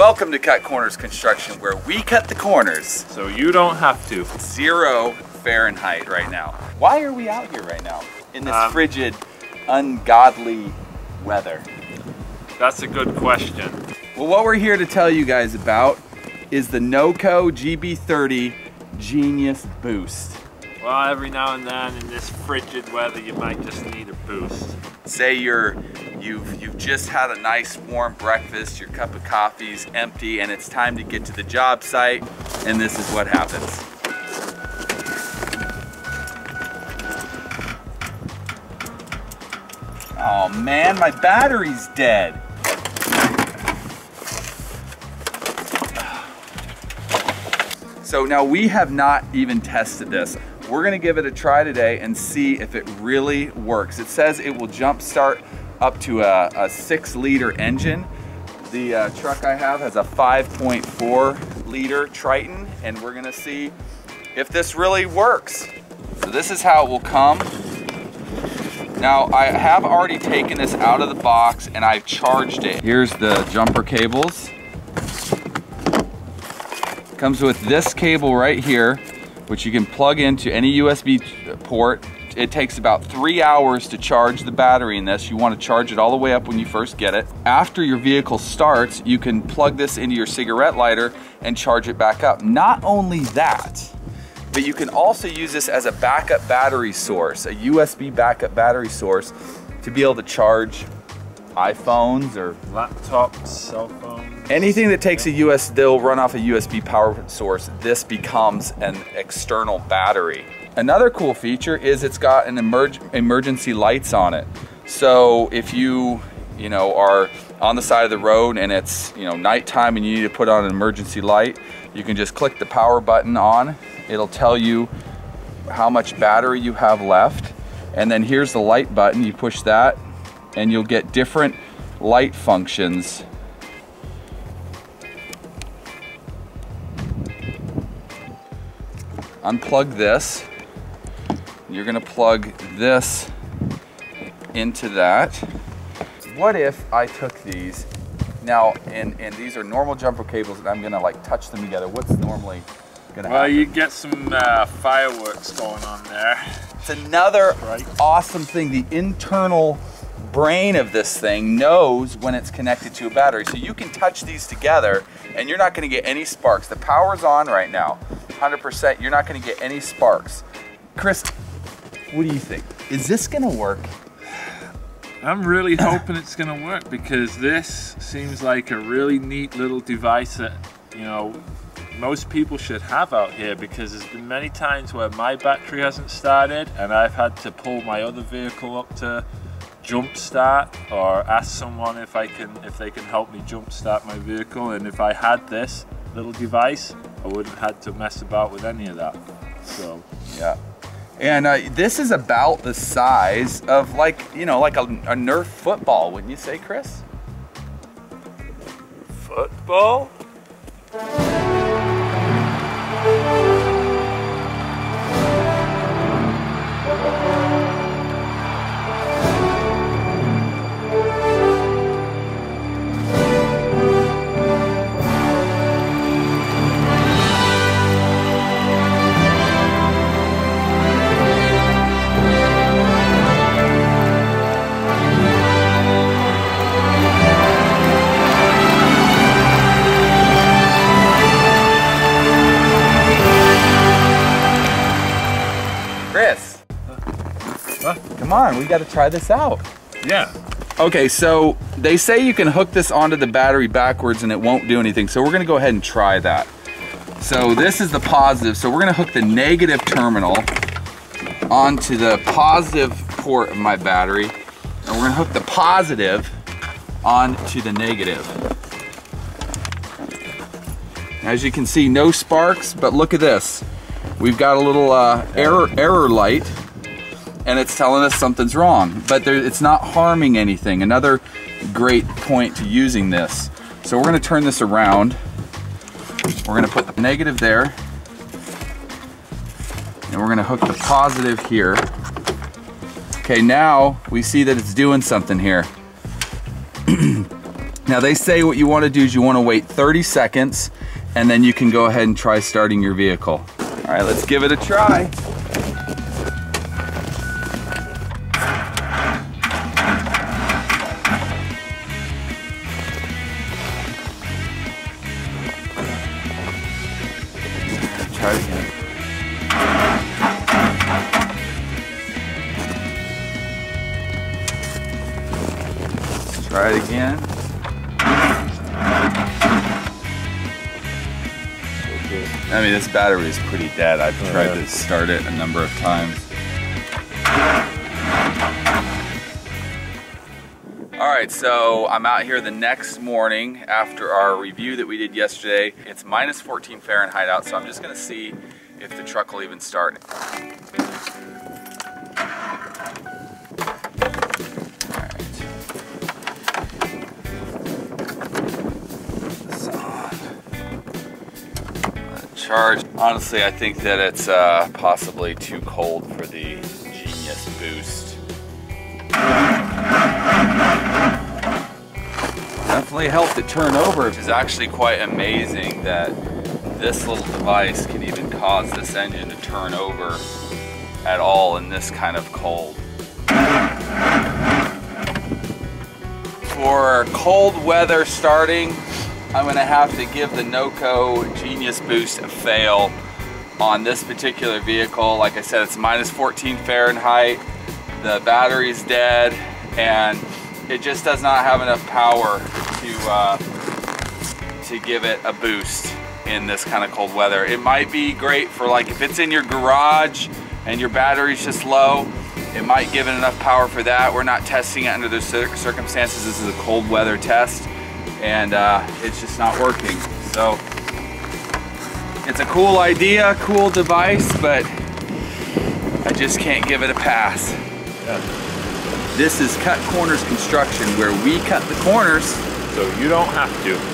Welcome to Cut Corners Construction, where we cut the corners. So you don't have to. 0 Fahrenheit right now. Why are we out here right now in this frigid, ungodly weather? That's a good question. Well, what we're here to tell you guys about is the NOCO GB30 Genius Boost. Well, every now and then in this frigid weather, you might just need a boost. Say you've just had a nice warm breakfast, your cup of coffee's empty, and it's time to get to the job site, and this is what happens. Oh man, my battery's dead. So now we have not even tested this. We're gonna give it a try today and see if it really works. It says it will jump start up to a 6-liter engine. The truck I have has a 5.4 liter Triton, and we're gonna see if this really works. So this is how it will come. Now I have already taken this out of the box and I've charged it. Here's the jumper cables. Comes with this cable right here, which you can plug into any USB port. It takes about 3 hours to charge the battery in this. You want to charge it all the way up when you first get it. After your vehicle starts, you can plug this into your cigarette lighter and charge it back up. Not only that, but you can also use this as a backup battery source, a USB backup battery source, to be able to charge iPhones or laptops, cell phones. Anything that takes they'll run off a USB power source. This becomes an external battery. Another cool feature is it's got an emergency lights on it. So if you are on the side of the road and it's nighttime and you need to put on an emergency light, you can just click the power button on. It'll tell you how much battery you have left. And then here's the light button. You push that and you'll get different light functions. Unplug this. You're gonna plug this into that. What if I took these now, and these are normal jumper cables, and I'm gonna like touch them together? What's normally gonna happen? Well, you get some fireworks going on there. It's another awesome thing. The internal brain of this thing knows when it's connected to a battery. So you can touch these together and you're not gonna get any sparks. The power's on right now, 100%. You're not gonna get any sparks. Chris, what do you think? Is this gonna work? I'm really hoping it's gonna work, because this seems like a really neat little device that, most people should have out here, because there's been many times where my battery hasn't started and I've had to pull my other vehicle up to jump start, or ask someone if they can help me jump start my vehicle. And if I had this little device, I wouldn't have to mess about with any of that. So yeah. And this is about the size of like a Nerf football, wouldn't you say, Chris? Football? Chris, come on, we got to try this out. Yeah. Okay, so they say you can hook this onto the battery backwards and it won't do anything. So we're gonna go ahead and try that. So this is the positive. So we're gonna hook the negative terminal onto the positive port of my battery. And we're gonna hook the positive onto the negative. As you can see, no sparks, but look at this. We've got a little error light, and it's telling us something's wrong, but it's not harming anything. Another great point to using this. So we're gonna turn this around. We're gonna put the negative there, and we're gonna hook the positive here. Okay, now we see that it's doing something here. Now they say what you want to do is you want to wait 30 seconds and then you can go ahead and try starting your vehicle. All right, let's give it a try. Try it again. Let's try it again. I mean, this battery is pretty dead. I've tried to start it a number of times. All right, so I'm out here the next morning after our review that we did yesterday. It's minus 14 Fahrenheit out, so I'm just gonna see if the truck will even start. Charge. Honestly, I think that it's possibly too cold for the Genius boost. Definitely helped it turn over. It's actually quite amazing that this little device can even cause this engine to turn over at all in this kind of cold. For cold weather starting, I'm gonna have to give the NOCO Genius Boost a fail on this particular vehicle. Like I said, it's minus 14 Fahrenheit. The battery's dead, and it just does not have enough power to give it a boost in this kind of cold weather. It might be great for, like, if it's in your garage and your battery's just low, it might give it enough power for that. We're not testing it under those circumstances. This is a cold weather test, and it's just not working. So it's a cool idea, cool device, but I just can't give it a pass. Yeah. This is Cut Corners Construction, where we cut the corners so you don't have to.